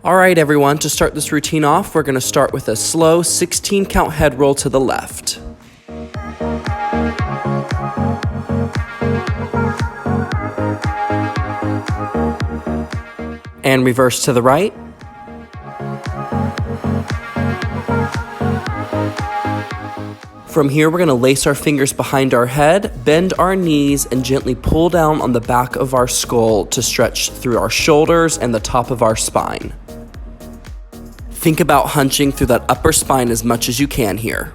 All right, everyone, to start this routine off, we're going to start with a slow 16 count head roll to the left. And reverse to the right. From here, we're going to lace our fingers behind our head, bend our knees, and gently pull down on the back of our skull to stretch through our shoulders and the top of our spine. Think about hunching through that upper spine as much as you can here.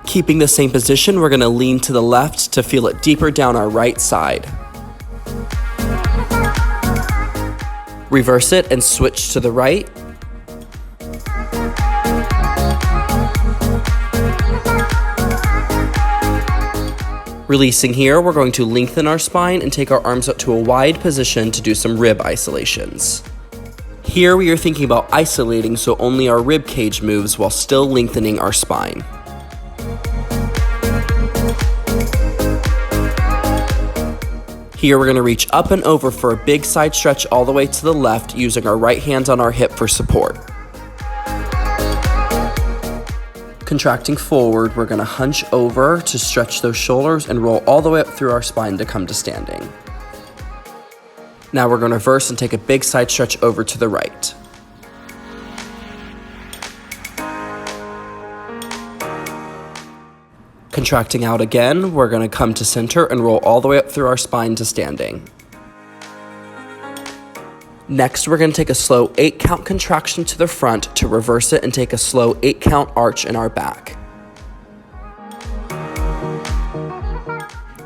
Keeping the same position, we're going to lean to the left to feel it deeper down our right side. Reverse it and switch to the right. Releasing here, we're going to lengthen our spine and take our arms up to a wide position to do some rib isolations. Here we are thinking about isolating so only our rib cage moves while still lengthening our spine. Here we're going to reach up and over for a big side stretch all the way to the left using our right hand on our hip for support. Contracting forward, we're going to hunch over to stretch those shoulders and roll all the way up through our spine to come to standing. Now we're going to reverse and take a big side stretch over to the right. Contracting out again, we're going to come to center and roll all the way up through our spine to standing. Next, we're going to take a slow 8 count contraction to the front to reverse it and take a slow 8 count arch in our back.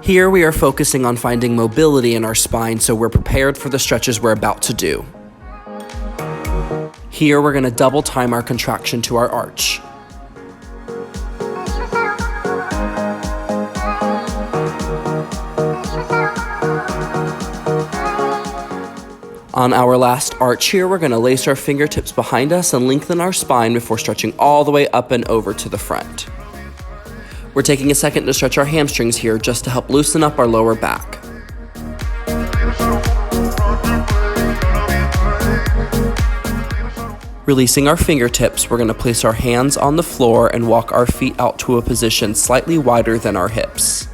Here we are focusing on finding mobility in our spine so we're prepared for the stretches we're about to do. Here we're going to double time our contraction to our arch. On our last arch here, we're going to lace our fingertips behind us and lengthen our spine before stretching all the way up and over to the front. We're taking a second to stretch our hamstrings here just to help loosen up our lower back. Releasing our fingertips, we're going to place our hands on the floor and walk our feet out to a position slightly wider than our hips.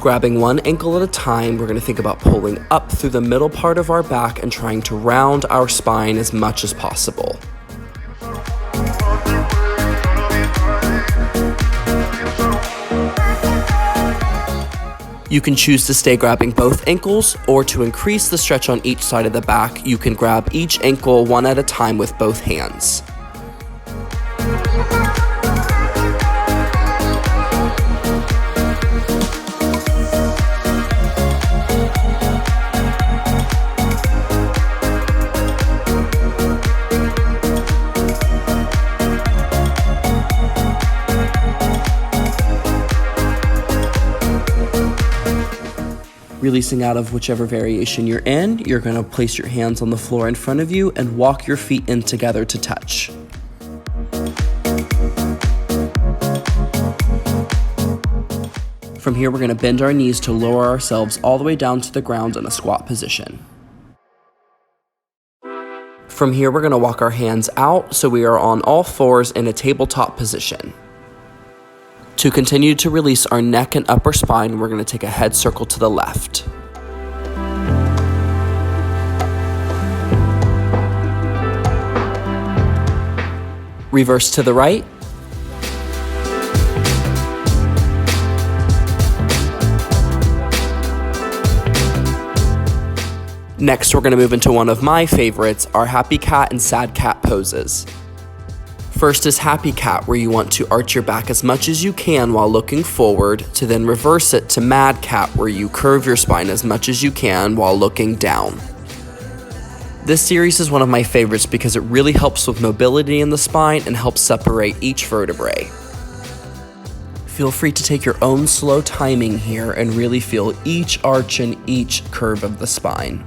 Grabbing one ankle at a time, we're going to think about pulling up through the middle part of our back and trying to round our spine as much as possible. You can choose to stay grabbing both ankles, or to increase the stretch on each side of the back, you can grab each ankle one at a time with both hands. Releasing out of whichever variation you're in, you're going to place your hands on the floor in front of you and walk your feet in together to touch. From here, we're going to bend our knees to lower ourselves all the way down to the ground in a squat position. From here, we're going to walk our hands out so we are on all fours in a tabletop position. To continue to release our neck and upper spine, we're going to take a head circle to the left. Reverse to the right. Next, we're going to move into one of my favorites, our happy cat and sad cat poses. First is happy cat, where you want to arch your back as much as you can while looking forward, to then reverse it to mad cat, where you curve your spine as much as you can while looking down. This series is one of my favorites because it really helps with mobility in the spine and helps separate each vertebrae. Feel free to take your own slow timing here and really feel each arch and each curve of the spine.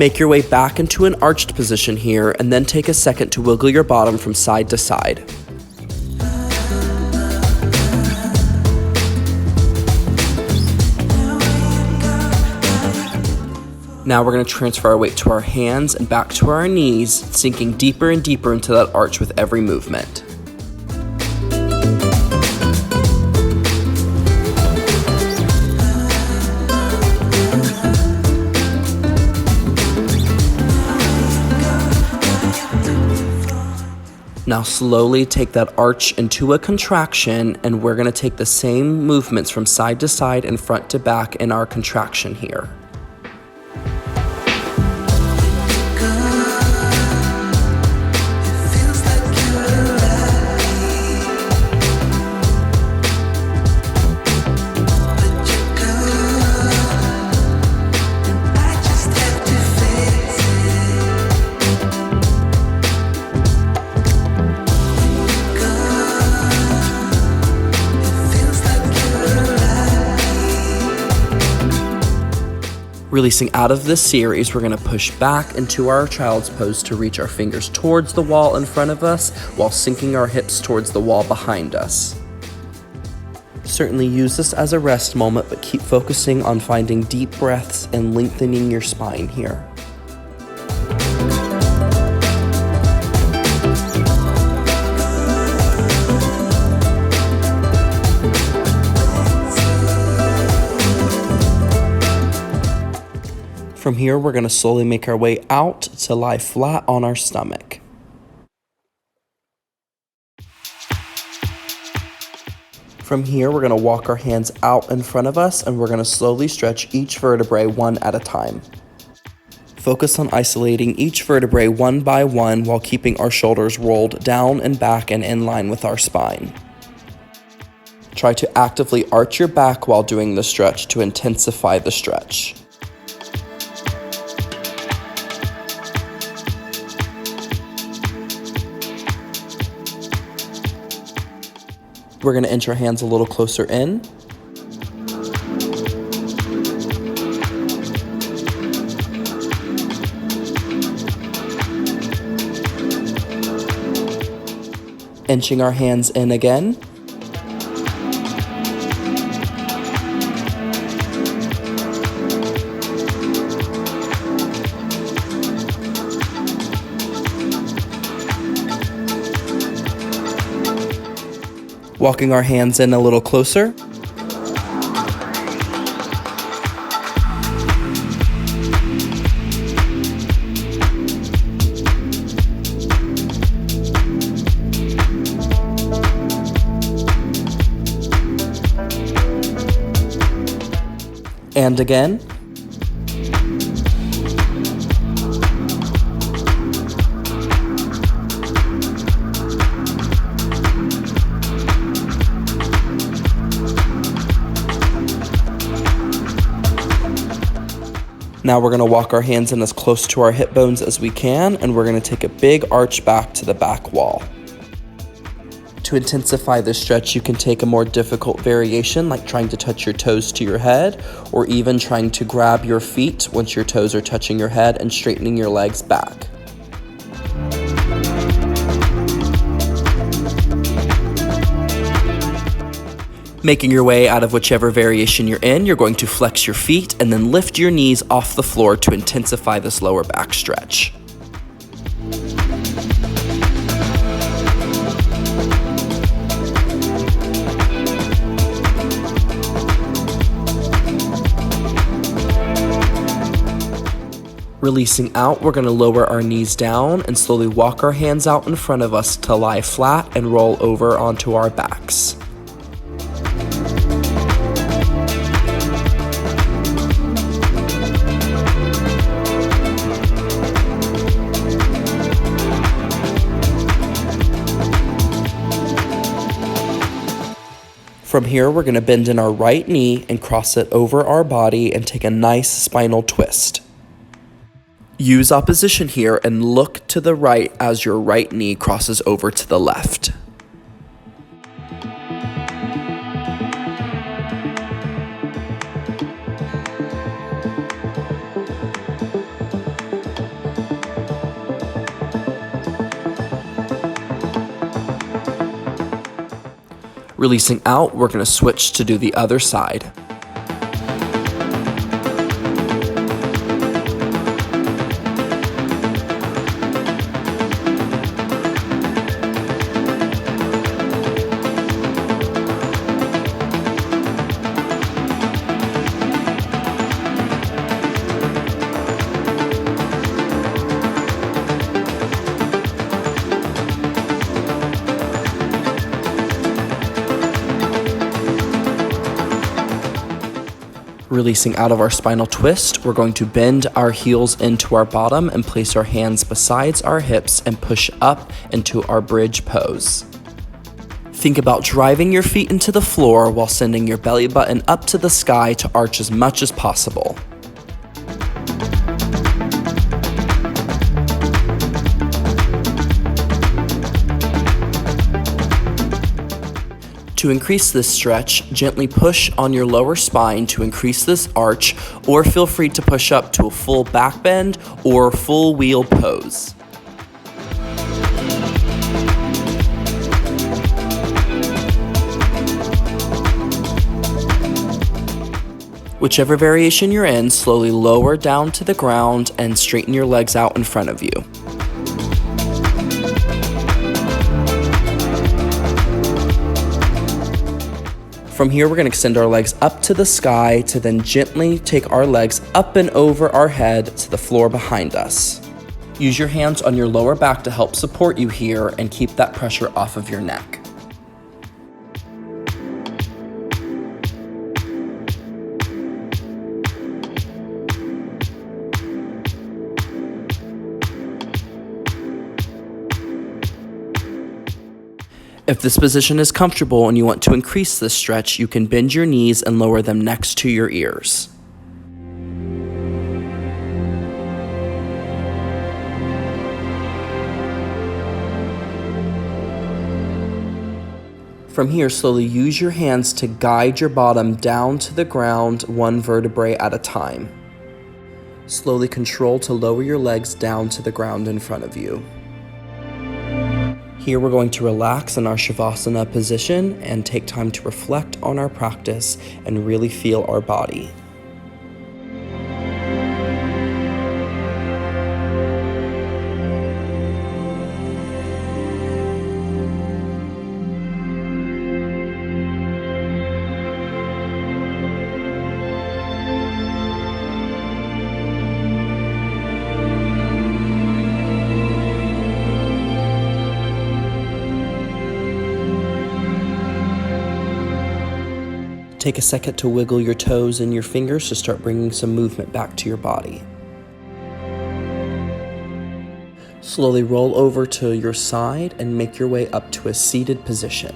Make your way back into an arched position here, and then take a second to wiggle your bottom from side to side. Now we're going to transfer our weight to our hands and back to our knees, sinking deeper and deeper into that arch with every movement. Now slowly take that arch into a contraction, and we're going to take the same movements from side to side and front to back in our contraction here. Releasing out of this series, we're going to push back into our child's pose to reach our fingers towards the wall in front of us while sinking our hips towards the wall behind us. Certainly use this as a rest moment, but keep focusing on finding deep breaths and lengthening your spine here. From here, we're going to slowly make our way out to lie flat on our stomach. From here, we're going to walk our hands out in front of us, and we're going to slowly stretch each vertebrae one at a time. Focus on isolating each vertebrae one by one while keeping our shoulders rolled down and back and in line with our spine. Try to actively arch your back while doing the stretch to intensify the stretch. We're going to inch our hands a little closer in. Inching our hands in again. Walking our hands in a little closer. And again. Now we're going to walk our hands in as close to our hip bones as we can, and we're going to take a big arch back to the back wall. To intensify this stretch, you can take a more difficult variation, like trying to touch your toes to your head, or even trying to grab your feet once your toes are touching your head and straightening your legs back. Making your way out of whichever variation you're in, you're going to flex your feet and then lift your knees off the floor to intensify this lower back stretch. Releasing out, we're going to lower our knees down and slowly walk our hands out in front of us to lie flat and roll over onto our backs. From here, we're going to bend in our right knee and cross it over our body and take a nice spinal twist. Use opposition here and look to the right as your right knee crosses over to the left. Releasing out, we're going to switch to do the other side. Releasing out of our spinal twist, we're going to bend our heels into our bottom and place our hands besides our hips and push up into our bridge pose. Think about driving your feet into the floor while sending your belly button up to the sky to arch as much as possible. To increase this stretch, gently push on your lower spine to increase this arch, or feel free to push up to a full back bend or full wheel pose. Whichever variation you're in, slowly lower down to the ground and straighten your legs out in front of you. From here, we're going to extend our legs up to the sky to then gently take our legs up and over our head to the floor behind us. Use your hands on your lower back to help support you here and keep that pressure off of your neck. If this position is comfortable and you want to increase this stretch, you can bend your knees and lower them next to your ears. From here, slowly use your hands to guide your bottom down to the ground, one vertebrae at a time. Slowly control to lower your legs down to the ground in front of you. Here we're going to relax in our Shavasana position and take time to reflect on our practice and really feel our body. Take a second to wiggle your toes and your fingers to start bringing some movement back to your body. Slowly roll over to your side and make your way up to a seated position.